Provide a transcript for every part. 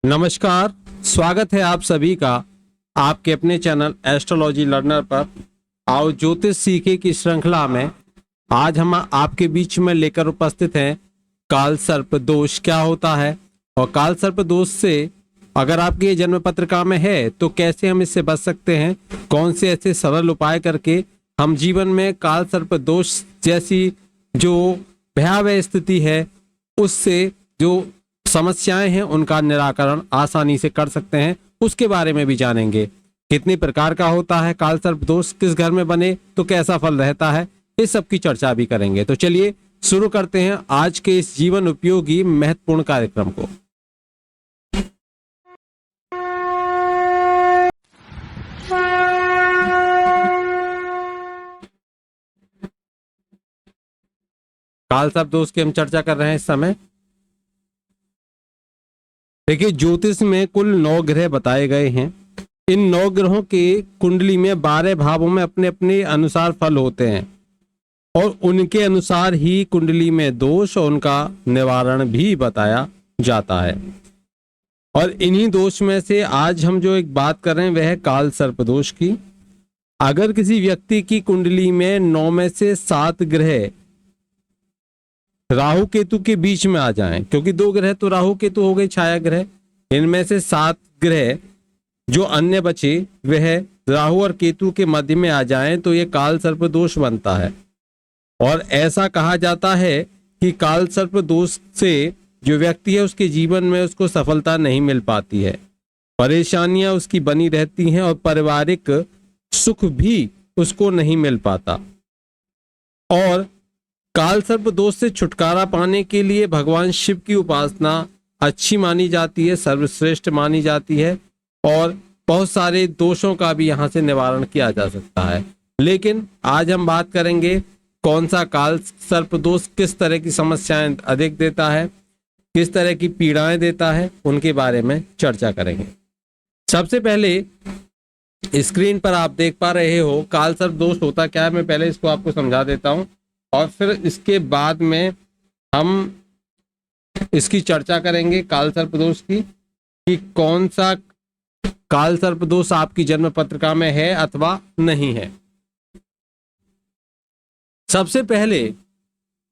नमस्कार। स्वागत है आप सभी का आपके अपने चैनल एस्ट्रोलॉजी लर्नर पर। आओ ज्योतिष सीखे की श्रृंखला में आज हम आपके बीच में लेकर उपस्थित हैं काल सर्प दोष क्या होता है और काल सर्प दोष से अगर आपके जन्म पत्रिका में है तो कैसे हम इससे बच सकते हैं, कौन से ऐसे सरल उपाय करके हम जीवन में काल सर्प दोष जैसी जो भयावह स्थिति है उससे जो समस्याएं हैं उनका निराकरण आसानी से कर सकते हैं, उसके बारे में भी जानेंगे। कितनी प्रकार का होता है काल सर्प दोष, किस घर में बने तो कैसा फल रहता है, इस सब की चर्चा भी करेंगे। तो चलिए शुरू करते हैं आज के इस जीवन उपयोगी महत्वपूर्ण कार्यक्रम को। काल सर्प दोष की हम चर्चा कर रहे हैं इस समय। देखिए, ज्योतिष में कुल 9 ग्रह बताए गए हैं। इन 9 ग्रहों के कुंडली में 12 भावों में अपने अपने अनुसार फल होते हैं और उनके अनुसार ही कुंडली में दोष और उनका निवारण भी बताया जाता है। और इन्हीं दोष में से आज हम जो एक बात कर रहे हैं वह है काल सर्प दोष की। अगर किसी व्यक्ति की कुंडली में 9 में से 7 ग्रह राहु केतु के बीच में आ जाएं, क्योंकि 2 ग्रह तो राहु केतु हो गए छाया ग्रह, इनमें से 7 ग्रह जो अन्य बचे वह राहु और केतु के मध्य में आ जाएं तो ये काल सर्प दोष बनता है। और ऐसा कहा जाता है कि काल सर्प दोष से जो व्यक्ति है उसके जीवन में उसको सफलता नहीं मिल पाती है, परेशानियां उसकी बनी रहती हैं और पारिवारिक सुख भी उसको नहीं मिल पाता। और काल सर्प दोष से छुटकारा पाने के लिए भगवान शिव की उपासना अच्छी मानी जाती है, सर्वश्रेष्ठ मानी जाती है और बहुत सारे दोषों का भी यहाँ से निवारण किया जा सकता है। लेकिन आज हम बात करेंगे कौन सा काल सर्प दोष किस तरह की समस्याएं अधिक देता है, किस तरह की पीड़ाएं देता है, उनके बारे में चर्चा करेंगे। सबसे पहले स्क्रीन पर आप देख पा रहे हो काल सर्प दोष होता क्या है। मैं पहले इसको आपको समझा देता हूं और फिर इसके बाद में हम इसकी चर्चा करेंगे काल सर्प दोष की, कि कौन सा काल सर्प दोष आपकी जन्म पत्रिका में है अथवा नहीं है। सबसे पहले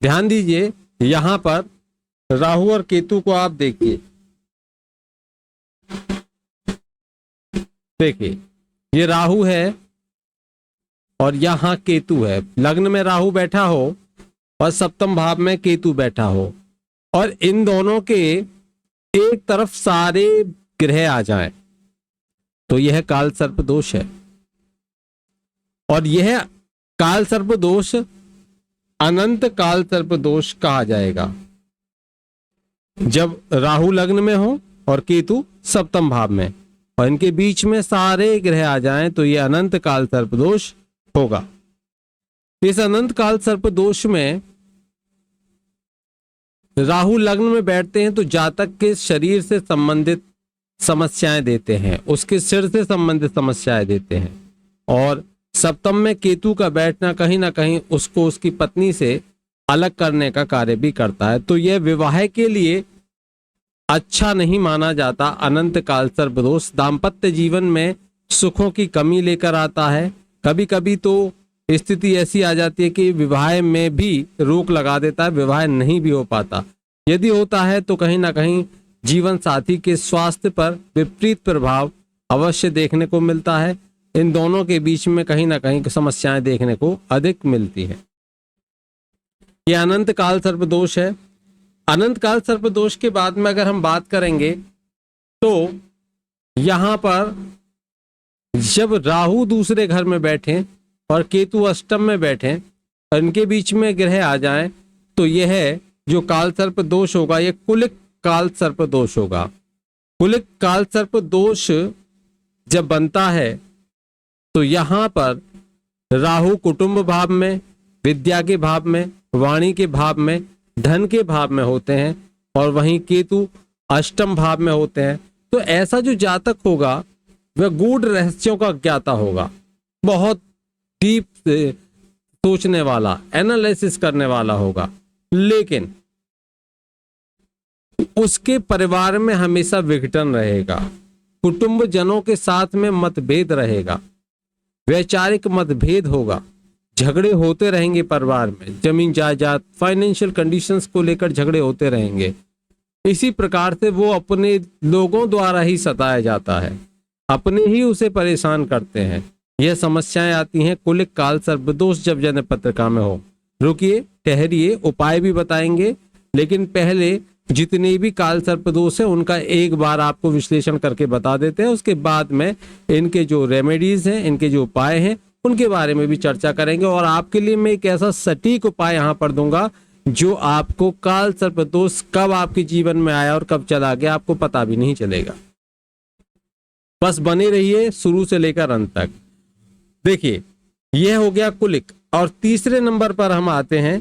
ध्यान दीजिए, यहां पर राहु और केतु को आप देखिए। देखिए, ये राहु है और यहां केतु है। लग्न में राहु बैठा हो और सप्तम भाव में केतु बैठा हो और इन दोनों के एक तरफ सारे ग्रह आ जाएं तो यह काल सर्प दोष है। और यह काल सर्प दोष अनंत काल सर्प दोष कहा जाएगा जब राहु लग्न में हो और केतु सप्तम भाव में और इनके बीच में सारे ग्रह आ जाएं तो यह अनंत काल सर्प दोष होगा। इस अनंत काल सर्प दोष में राहु लग्न में बैठते हैं तो जातक के शरीर से संबंधित समस्याएं देते हैं, उसके सिर से संबंधित समस्याएं देते हैं। और सप्तम में केतु का बैठना कहीं ना कहीं उसको उसकी पत्नी से अलग करने का कार्य भी करता है। तो यह विवाह के लिए अच्छा नहीं माना जाता। अनंत काल सर्प दोष दाम्पत्य जीवन में सुखों की कमी लेकर आता है। कभी कभी तो स्थिति ऐसी आ जाती है कि विवाह में भी रोक लगा देता है, विवाह नहीं भी हो पाता। यदि होता है तो कहीं ना कहीं जीवन साथी के स्वास्थ्य पर विपरीत प्रभाव अवश्य देखने को मिलता है। इन दोनों के बीच में कहीं ना कहीं समस्याएं देखने को अधिक मिलती है। यह अनंत काल सर्प दोष है। अनंत काल सर्प दोष के बाद में अगर हम बात करेंगे तो यहां पर जब राहु दूसरे घर में बैठे और केतु अष्टम में बैठे और इनके बीच में ग्रह आ जाएं तो यह जो काल सर्प दोष होगा यह कुलिक काल सर्प दोष होगा। कुलिक काल सर्प दोष जब बनता है तो यहां पर राहु कुटुंब भाव में, विद्या के भाव में, वाणी के भाव में, धन के भाव में होते हैं और वहीं केतु अष्टम भाव में होते हैं। तो ऐसा जो जातक होगा वह गूढ़ रहस्यों का ज्ञाता होगा, बहुत डीप सोचने वाला, एनालिसिस करने वाला होगा। लेकिन उसके परिवार में हमेशा विघटन रहेगा, कुटुंब जनों के साथ में मतभेद रहेगा, वैचारिक मतभेद होगा, झगड़े होते रहेंगे परिवार में, जमीन जायदाद फाइनेंशियल कंडीशंस को लेकर झगड़े होते रहेंगे। इसी प्रकार से वो अपने लोगों द्वारा ही सताया जाता है, अपने ही उसे परेशान करते हैं। यह समस्याएं आती हैं कुलिक काल सर्पदोष जब जन्म पत्रिका में हो। रुकिए, ठहरिए, उपाय भी बताएंगे, लेकिन पहले जितने भी काल सर्पदोष है उनका एक बार आपको विश्लेषण करके बता देते हैं। उसके बाद में इनके जो रेमेडीज हैं, इनके जो उपाय हैं, उनके बारे में भी चर्चा करेंगे। और आपके लिए मैं एक ऐसा सटीक उपाय यहाँ पर दूंगा जो आपको काल सर्पदोष कब आपके जीवन में आया और कब चला गया आपको पता भी नहीं चलेगा। बस बने रहिए शुरू से लेकर अंत तक। देखिए, यह हो गया कुलिक। और तीसरे नंबर पर हम आते हैं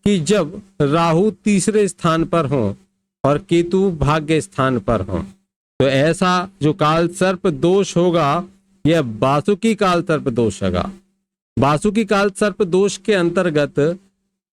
कि जब राहु तीसरे स्थान पर हो और केतु भाग्य स्थान पर हो, तो ऐसा जो काल सर्प दोष होगा यह वासुकी काल सर्प दोष होगा। वासुकी काल सर्प दोष के अंतर्गत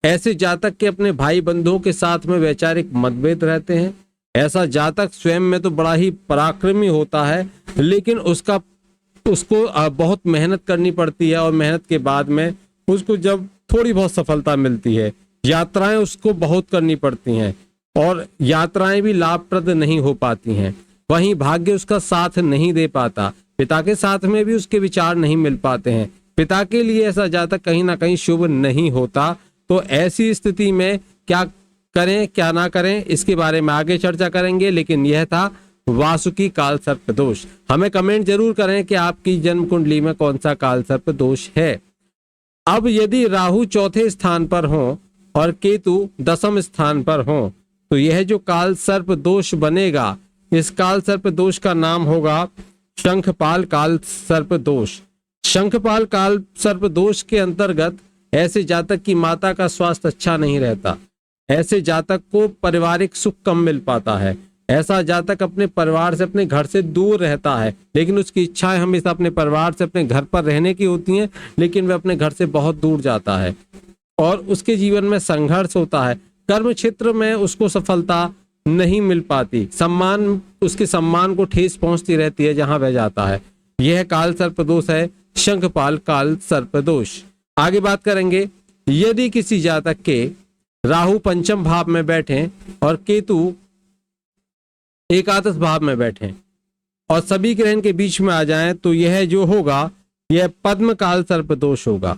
ऐसे जातक के अपने भाई बंधुओं के साथ में वैचारिक मतभेद रहते हैं। ऐसा जातक स्वयं में तो बड़ा ही पराक्रमी होता है, लेकिन उसको बहुत मेहनत करनी पड़ती है और मेहनत के बाद में उसको जब थोड़ी बहुत सफलता मिलती है, यात्राएं उसको बहुत करनी पड़ती हैं और यात्राएं भी लाभप्रद नहीं हो पाती हैं। वहीं भाग्य उसका साथ नहीं दे पाता, पिता के साथ में भी उसके विचार नहीं मिल पाते हैं, पिता के लिए ऐसा जातक कहीं ना कहीं शुभ नहीं होता। तो ऐसी स्थिति में क्या करें क्या ना करें इसके बारे में आगे चर्चा करेंगे। लेकिन यह था वासुकी काल सर्प दोष। हमें कमेंट जरूर करें कि आपकी जन्म कुंडली में कौन सा काल सर्प दोष है। अब यदि राहु चौथे स्थान पर हो और केतु दसम स्थान पर हो, तो यह जो काल सर्प दोष बनेगा, इस काल सर्प दोष का नाम होगा शंखपाल काल सर्प दोष। शंखपाल काल सर्प दोष के अंतर्गत ऐसे जातक की माता का स्वास्थ्य अच्छा नहीं रहता, ऐसे जातक को पारिवारिक सुख कम मिल पाता है, ऐसा जातक अपने परिवार से अपने घर से दूर रहता है, लेकिन उसकी इच्छाएं हमेशा अपने परिवार से अपने घर पर रहने की होती हैं, लेकिन वह अपने घर से बहुत दूर जाता है और उसके जीवन में संघर्ष होता है। कर्म क्षेत्र में उसको सफलता नहीं मिल पाती, उसके सम्मान को ठेस पहुंचती रहती है जहां वह जाता है। यह काल सर्पदोष है, शंखपाल काल सर्पदोष। आगे बात करेंगे, यदि किसी जातक के राहु पंचम भाव में बैठे और केतु एकादश भाव में बैठे और सभी ग्रह इनके बीच में आ जाएं, तो यह जो होगा यह पद्म काल सर्प दोष होगा।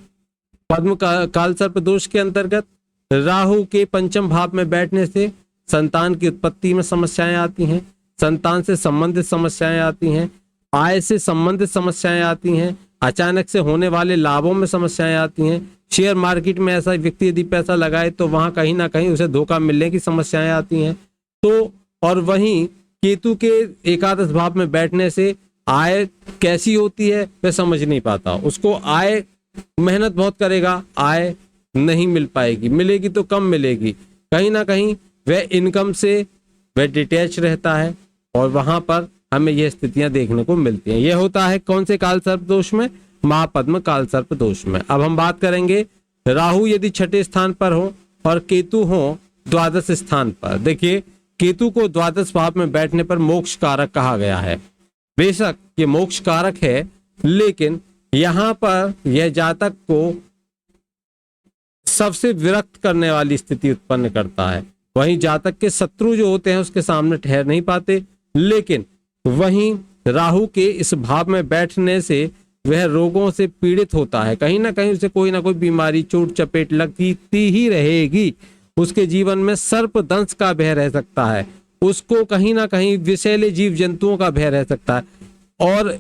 पद्म काल सर्प दोष के अंतर्गत राहु के पंचम भाव में बैठने से संतान की उत्पत्ति में समस्याएं आती हैं, संतान से संबंधित समस्याएं आती हैं, आय से संबंधित समस्याएं आती हैं, अचानक से होने वाले लाभों में समस्याएं आती हैं। शेयर मार्केट में ऐसा व्यक्ति यदि पैसा लगाए तो वहां कहीं ना कहीं उसे धोखा मिलने की समस्याएं आती हैं। तो और वहीं केतु के एकादश भाव में बैठने से आय कैसी होती है वह समझ नहीं पाता, उसको आय मेहनत बहुत करेगा, आय नहीं मिल पाएगी, मिलेगी तो कम मिलेगी, कहीं ना कहीं वह इनकम से वह डिटैच रहता है और वहां पर हमें यह स्थितियां देखने को मिलती हैं। यह होता है कौन से काल सर्प दोष में? महापद्म काल सर्प दोष में। अब हम बात करेंगे राहु यदि छठे स्थान पर हो और केतु हो द्वादश स्थान पर। देखिए, केतु को द्वादश भाव में बैठने पर मोक्ष कारक कहा गया है। बेशक ये मोक्ष कारक है, लेकिन यहां पर यह जातक को सबसे विरक्त करने वाली स्थिति उत्पन्न करता है। वहीं जातक के शत्रु जो होते हैं उसके सामने ठहर नहीं पाते, लेकिन वहीं राहु के इस भाव में बैठने से वह रोगों से पीड़ित होता है, कहीं ना कहीं उसे कोई ना कोई बीमारी चोट चपेट लगती ही रहेगी। उसके जीवन में सर्प दंश का भय रह सकता है, उसको कहीं ना कहीं विषैले जीव जंतुओं का भय रह सकता है, और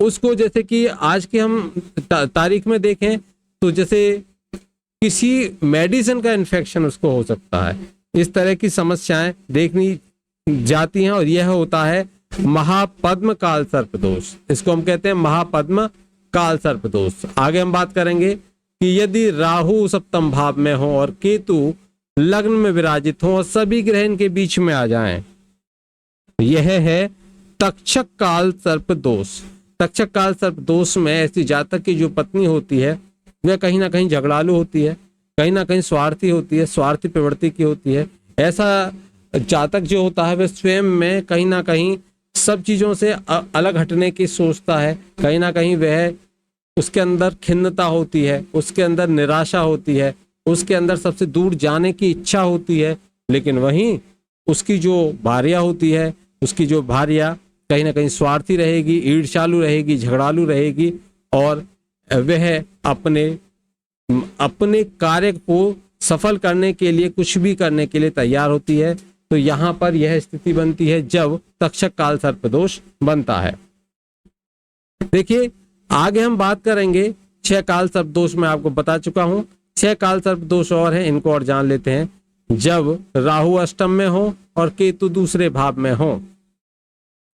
उसको जैसे कि आज के हम तारीख में देखें तो जैसे किसी मेडिसिन का इन्फेक्शन उसको हो सकता है। इस तरह की समस्याएं देखनी जाती हैं और यह होता है महापद्म काल सर्प दोष। इसको हम कहते हैं महापद्म काल सर्प दोष। आगे हम बात करेंगे कि यदि राहु सप्तम भाव में हो और केतु लग्न में विराजित हो और सभी ग्रह इनके बीच में आ जाएं, यह है तक्षक काल सर्प दोष। तक्षक काल सर्प दोष में ऐसी जातक की जो पत्नी होती है वह कहीं ना कहीं झगड़ालू होती है, कहीं ना कहीं स्वार्थी होती है, स्वार्थी प्रवृत्ति की होती है। ऐसा जातक जो होता है वह स्वयं में कहीं ना कहीं सब चीजों से अलग हटने की सोचता है, कहीं ना कहीं वह उसके अंदर खिन्नता होती है, उसके अंदर निराशा होती है, उसके अंदर सबसे दूर जाने की इच्छा होती है। लेकिन वहीं उसकी जो भार्या होती है, उसकी जो भार्या कहीं ना कहीं स्वार्थी रहेगी, ईर्ष्यालु रहेगी, झगड़ालू रहेगी और वह अपने अपने कार्य को सफल करने के लिए कुछ भी करने के लिए तैयार होती है। तो यहाँ पर यह स्थिति बनती है जब तक्षक काल सर्प दोष बनता है। देखिए आगे हम बात करेंगे 6 काल सर्प दोष, मैं आपको बता चुका हूं। 6 काल सर्प दोष और हैं, इनको और जान लेते हैं। जब राहु अष्टम में हो और केतु दूसरे भाव में हो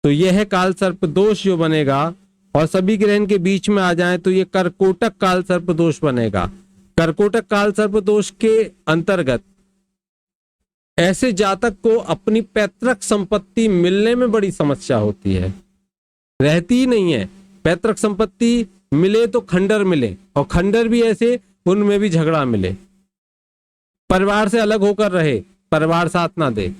तो यह काल सर्प दोष जो बनेगा और सभी ग्रह के बीच में आ जाएं तो यह कर्कोटक काल सर्प दोष बनेगा। कर्कोटक काल सर्प दोष के अंतर्गत ऐसे जातक को अपनी पैतृक संपत्ति मिलने में बड़ी समस्या होती है, रहती ही नहीं है। पैतृक संपत्ति मिले तो खंडर मिले, और खंडर भी ऐसे उनमें भी झगड़ा मिले। परिवार से अलग होकर रहे, परिवार साथ ना दे,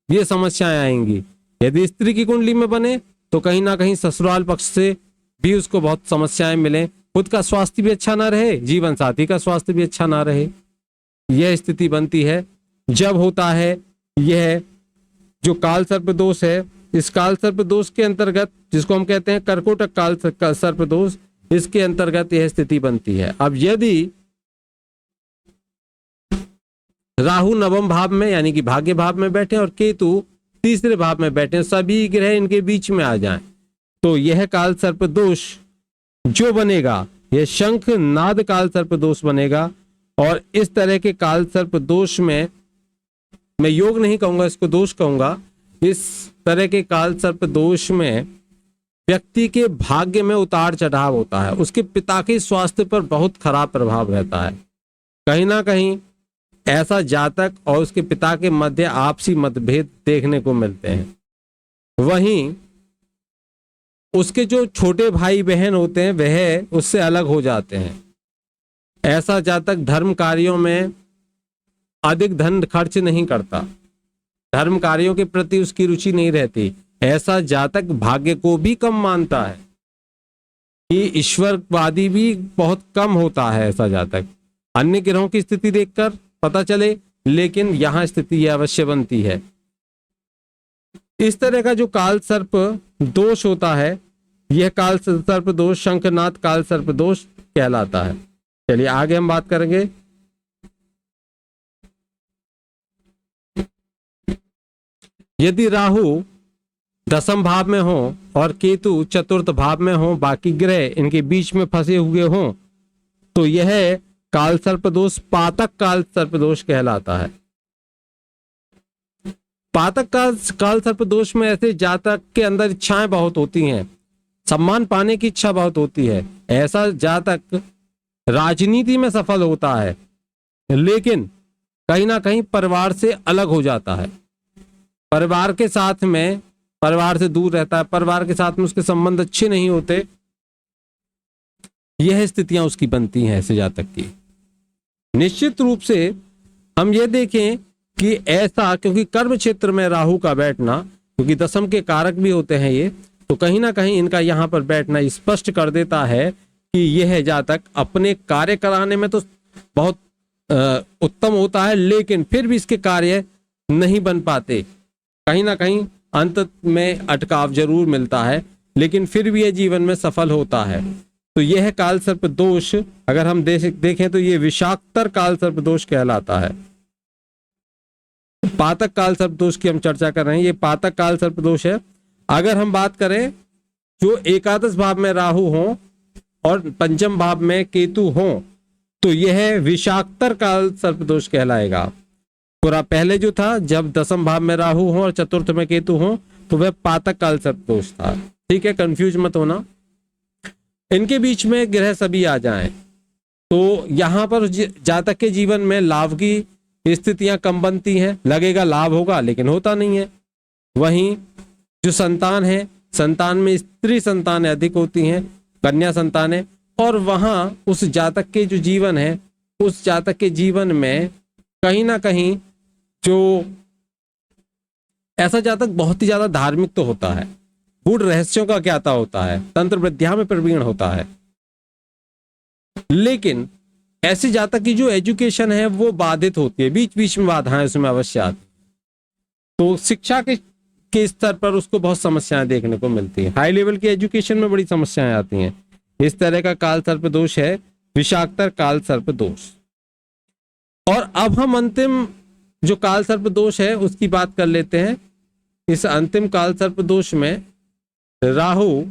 ये समस्याएं आएंगी। यदि स्त्री की कुंडली में बने तो कहीं ना कहीं ससुराल पक्ष से भी उसको बहुत समस्याएं मिले, खुद का स्वास्थ्य भी अच्छा ना रहे, जीवन साथी का स्वास्थ्य भी अच्छा ना रहे। यह स्थिति बनती है जब होता है यह जो काल सर्प दोष है। इस काल सर्प दोष के अंतर्गत, जिसको हम कहते हैं कर्कोटक काल सर्प दोष, इसके अंतर्गत यह स्थिति बनती है। अब यदि राहु नवम भाव में यानी कि भाग्य भाव में बैठे और केतु तीसरे भाव में बैठे, सभी ग्रह इनके बीच में आ जाएं, तो यह काल सर्प दोष जो बनेगा यह शंख नाद काल सर्प दोष बनेगा। और इस तरह के काल सर्प दोष में, मैं योग नहीं कहूंगा, इसको दोष कहूंगा, इस तरह के काल सर्प दोष में व्यक्ति के भाग्य में उतार चढ़ाव होता है, उसके पिता के स्वास्थ्य पर बहुत खराब प्रभाव रहता है। कहीं ना कहीं ऐसा जातक और उसके पिता के मध्य आपसी मतभेद देखने को मिलते हैं। वहीं उसके जो छोटे भाई बहन होते हैं वह उससे अलग हो जाते हैं। ऐसा जातक धर्म कार्यों में अधिक धन खर्च नहीं करता, धर्म कार्यों के प्रति उसकी रुचि नहीं रहती। ऐसा जातक भाग्य को भी कम मानता है, कि ईश्वरवादी भी बहुत कम होता है ऐसा जातक। अन्य ग्रहों की स्थिति देखकर पता चले, लेकिन यहां स्थिति यह अवश्य बनती है। इस तरह का जो काल सर्प दोष होता है, यह काल सर्प दोष शंखनाद काल सर्प दोष कहलाता है। चलिए आगे हम बात करेंगे। यदि राहु दसम भाव में हो और केतु चतुर्थ भाव में हो, बाकी ग्रह इनके बीच में फंसे हुए हों, तो यह काल सर्प दोष पातक काल सर्प दोष कहलाता है। पातक काल सर्प दोष में ऐसे जातक के अंदर इच्छाएं बहुत होती हैं, सम्मान पाने की इच्छा बहुत होती है। ऐसा जातक राजनीति में सफल होता है, लेकिन कहीं ना कहीं परिवार से अलग हो जाता है, परिवार के साथ में, परिवार से दूर रहता है, परिवार के साथ में उसके संबंध अच्छे नहीं होते। यह स्थितियां उसकी बनती हैं ऐसे जातक की। निश्चित रूप से हम ये देखें कि ऐसा, क्योंकि कर्म क्षेत्र में राहु का बैठना, क्योंकि दसम के कारक भी होते हैं ये, तो कहीं ना कहीं इनका यहाँ पर बैठना स्पष्ट कर देता है कि यह जातक अपने कार्य कराने में तो बहुत उत्तम होता है, लेकिन फिर भी इसके कार्य नहीं बन पाते। कहीं ना कहीं अंत में अटकाव जरूर मिलता है, लेकिन फिर भी यह जीवन में सफल होता है। तो यह काल सर्प दोष अगर हम देखें तो यह विषाक्तर काल सर्प दोष कहलाता है। पातक काल सर्प दोष की हम चर्चा कर रहे हैं, यह पातक काल सर्प दोष है। अगर हम बात करें जो एकादश भाव में राहु हो और पंचम भाव में केतु हो, तो यह विषाक्तर काल सर्प दोष कहलाएगा। पूरा पहले जो था, जब दसम भाव में राहु हो और चतुर्थ में केतु हो, तो वह पातक काल सर्प दोष था। ठीक है, कंफ्यूज मत होना। इनके बीच में ग्रह सभी आ जाएं तो यहां पर जातक के जीवन में लाभ की स्थितियां कम बनती हैं, लगेगा लाभ होगा लेकिन होता नहीं है। वहीं जो संतान है, संतान में स्त्री संतान अधिक होती हैं, कन्या संतानें, और वहां उस जातक के जो जीवन है, उस जातक के जीवन में कहीं ना कहीं जो ऐसा जातक बहुत ही ज्यादा धार्मिक तो होता है, गूढ़ रहस्यों का ज्ञाता होता है, तंत्र विद्या में प्रवीण होता है, लेकिन ऐसे जातक की जो एजुकेशन है वो बाधित होती है, बीच बीच में बाधाएं उसमें अवश्य आती है। तो शिक्षा के स्तर पर उसको बहुत समस्याएं देखने को मिलती हैं। हाई लेवल की एजुकेशन में बड़ी समस्याएं आती हैं। इस तरह का काल सर्प दोष है विषाक्तर काल सर्प दोष। और अब हम अंतिम जो काल सर्प दोष है उसकी बात कर लेते हैं। इस अंतिम काल सर्प दोष में राहु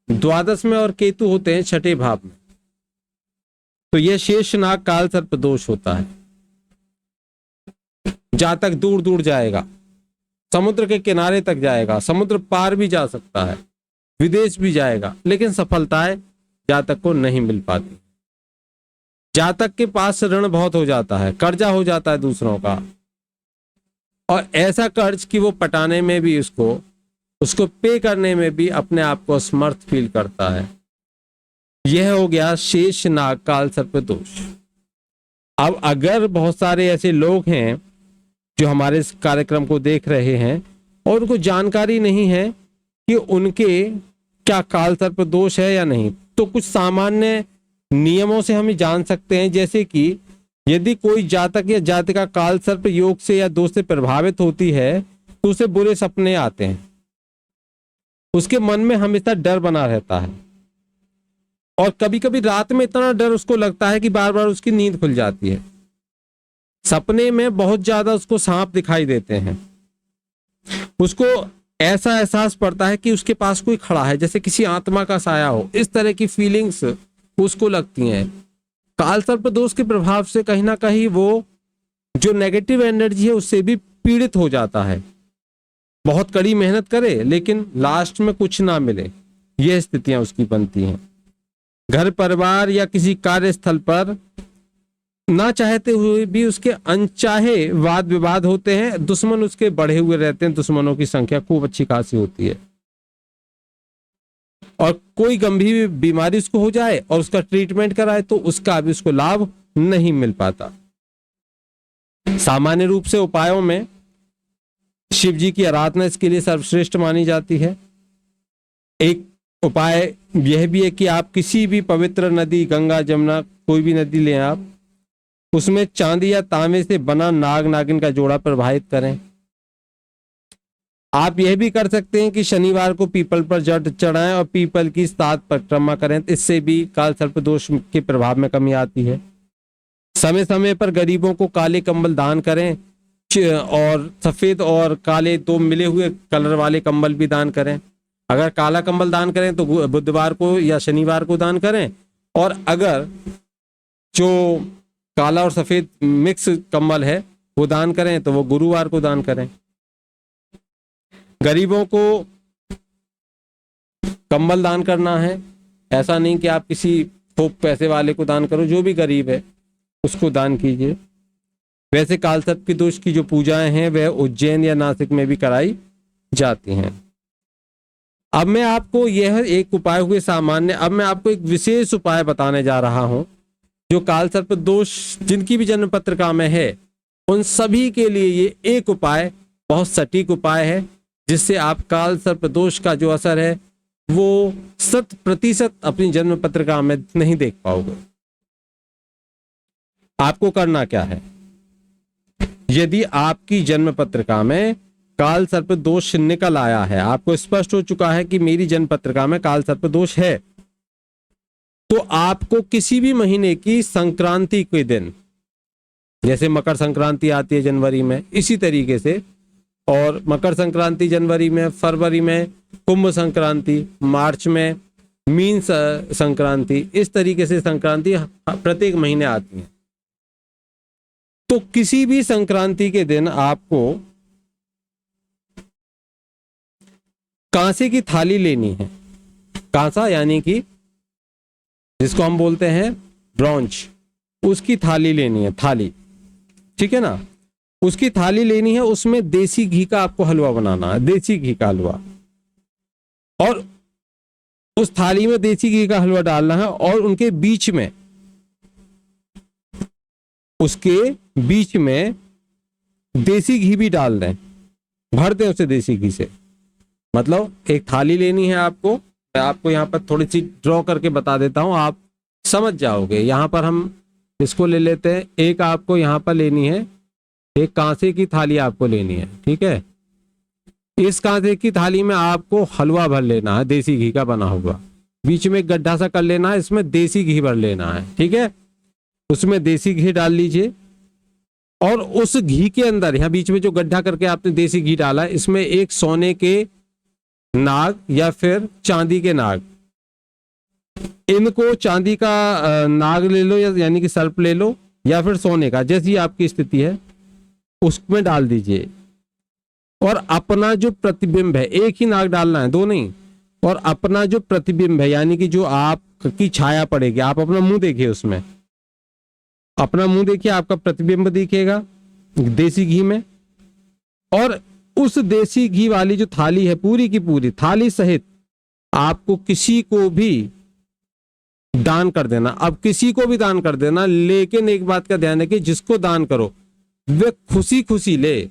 द्वादश में और केतु होते हैं छठे भाव में, तो यह शेषनाग काल सर्प दोष होता है। जातक दूर दूर जाएगा, समुद्र के किनारे तक जाएगा, समुद्र पार भी जा सकता है, विदेश भी जाएगा, लेकिन सफलताएं जातक को नहीं मिल पाती। जातक के पास ऋण बहुत हो जाता है, कर्जा हो जाता है दूसरों का, और ऐसा कर्ज कि वो पटाने में भी उसको पे करने में भी अपने आप को असमर्थ फील करता है। यह हो गया शेष नाग काल सर्प दोष। अब अगर बहुत सारे ऐसे लोग हैं जो हमारे इस कार्यक्रम को देख रहे हैं और उनको जानकारी नहीं है कि उनके क्या काल सर्प दोष है या नहीं, तो कुछ सामान्य नियमों से हम जान सकते हैं। जैसे कि यदि कोई जातक या जातिका काल सर्प योग से या दोष से प्रभावित होती है तो उसे बुरे सपने आते हैं, उसके मन में हमेशा डर बना रहता है, और कभी कभी रात में इतना डर उसको लगता है कि बार बार उसकी नींद खुल जाती है। सपने में बहुत ज्यादा उसको सांप दिखाई देते हैं, उसको ऐसा एहसास पड़ता है कि उसके पास कोई खड़ा है, जैसे किसी आत्मा का साया हो। इस तरह की फीलिंग्स उसको लगती हैं। काल सर्प दोष के प्रभाव से कहीं ना कहीं वो जो नेगेटिव एनर्जी है उससे भी पीड़ित हो जाता है। बहुत कड़ी मेहनत करे लेकिन लास्ट में कुछ ना मिले, यह स्थितियां उसकी बनती हैं। घर परिवार या किसी कार्यस्थल पर ना चाहते हुए भी उसके अनचाहे वाद विवाद होते हैं, दुश्मन उसके बढ़े हुए रहते हैं, दुश्मनों की संख्या खूब अच्छी खासी होती है, और कोई गंभीर बीमारी उसको हो जाए और उसका ट्रीटमेंट कराए तो उसका भी उसको लाभ नहीं मिल पाता। सामान्य रूप से उपायों में शिव जी की आराधना इसके लिए सर्वश्रेष्ठ मानी जाती है। एक उपाय यह भी है कि आप किसी भी पवित्र नदी, गंगा, जमुना, कोई भी नदी लें, आप उसमें चांदी या तांबे से बना नाग नागिन का जोड़ा प्रवाहित करें। आप यह भी कर सकते हैं कि शनिवार को पीपल पर जट चढ़ाएं और पीपल की 7 परिक्रमा करें, इससे भी काल सर्प दोष के प्रभाव में कमी आती है। समय समय पर गरीबों को काले कंबल दान करें, और सफेद और काले 2 मिले हुए कलर वाले कंबल भी दान करें। अगर काला कंबल दान करें तो बुधवार को या शनिवार को दान करें, और अगर जो काला और सफेद मिक्स कंबल है वो दान करें तो वो गुरुवार को दान करें। गरीबों को कंबल दान करना है, ऐसा नहीं कि आप किसी थोक पैसे वाले को दान करो, जो भी गरीब है उसको दान कीजिए। वैसे काल सर्प के दोष की जो पूजाएं हैं वह उज्जैन या नासिक में भी कराई जाती हैं। अब मैं आपको यह एक उपाय हुए सामान्य, अब मैं आपको एक विशेष उपाय बताने जा रहा हूं जो काल सर्प दोष जिनकी भी जन्म पत्रिका में है उन सभी के लिए ये एक उपाय बहुत सटीक उपाय है, जिससे आप काल सर्प दोष का जो असर है वो 100% अपनी जन्म पत्रिका में नहीं देख पाओगे। आपको करना क्या है, यदि आपकी जन्म पत्रिका में काल सर्प दोष निकल आया है, आपको स्पष्ट हो चुका है कि मेरी जन्म पत्रिका में काल सर्प दोष है, तो आपको किसी भी महीने की संक्रांति के दिन, जैसे मकर संक्रांति आती है जनवरी में, इसी तरीके से, और मकर संक्रांति जनवरी में, फरवरी में कुंभ संक्रांति, मार्च में मीन संक्रांति, इस तरीके से संक्रांति प्रत्येक महीने आती है। तो किसी भी संक्रांति के दिन आपको कांसे की थाली लेनी है। कांसा यानी कि जिसको हम बोलते हैं ब्रॉन्ज, उसकी थाली लेनी है, थाली, ठीक है ना, उसकी थाली लेनी है। उसमें देसी घी का आपको हलवा बनाना है, देसी घी का हलवा, और उस थाली में देसी घी का हलवा डालना है, और उनके बीच में, उसके बीच में देसी घी भी डाल दें। भरते हैं उसे देसी घी से। मतलब एक थाली लेनी है आपको, मैं आपको यहाँ पर थोड़ी सी ड्रॉ करके बता देता हूँ, आप समझ जाओगे। यहाँ पर हम इसको ले लेते हैं, एक आपको यहाँ पर लेनी है, एक कांसे की थाली आपको लेनी है, ठीक है। इस कांसे की थाली में आपको हलवा भर लेना है देसी घी का बना हुआ, बीच में एक गड्ढा सा कर लेना है, इसमें देसी घी भर लेना है, ठीक है। उसमें देसी घी डाल लीजिए और उस घी के अंदर यहाँ बीच में जो गड्ढा करके आपने देसी घी डाला है, इसमें एक सोने के नाग या फिर चांदी के नाग, इनको चांदी का नाग ले लो या यानी कि सर्प ले लो, या फिर सोने का, जैसी आपकी स्थिति है उसमें डाल दीजिए। और अपना जो प्रतिबिंब है, एक ही नाग डालना है, दो नहीं, और अपना जो प्रतिबिंब है यानी कि जो आपकी छाया पड़ेगी, आप अपना मुंह देखिए, उसमें अपना मुंह देखिए, आपका प्रतिबिंब दिखेगा देसी घी में। और उस देसी घी वाली जो थाली है, पूरी की पूरी थाली सहित आपको किसी को भी दान कर देना। अब किसी को भी दान कर देना, लेकिन एक बात का ध्यान रखिए, जिसको दान करो वे खुशी खुशी ले,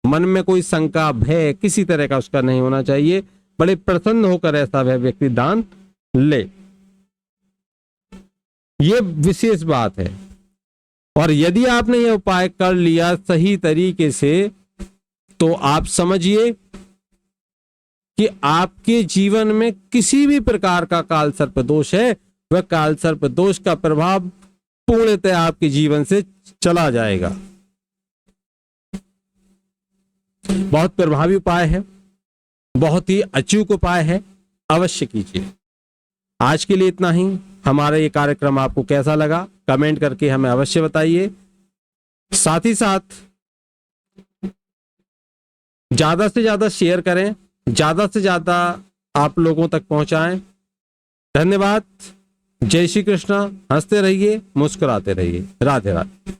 मन में कोई शंका भय किसी तरह का उसका नहीं होना चाहिए, बड़े प्रसन्न होकर ऐसा वह व्यक्ति दान ले, ये विशेष बात है। और यदि आपने यह उपाय कर लिया सही तरीके से, तो आप समझिए कि आपके जीवन में किसी भी प्रकार का काल सर्प दोष है, वह काल सर्प दोष का प्रभाव पूर्णतः आपके जीवन से चला जाएगा। बहुत प्रभावी उपाय है, बहुत ही अचूक उपाय है, अवश्य कीजिए। आज के लिए इतना ही। हमारा ये कार्यक्रम आपको कैसा लगा कमेंट करके हमें अवश्य बताइए। साथ ही साथ ज्यादा से ज्यादा शेयर करें, ज्यादा से ज्यादा आप लोगों तक पहुंचाएं। धन्यवाद। जय श्री कृष्णा। हंसते रहिए, मुस्कुराते रहिए। राधे राधे।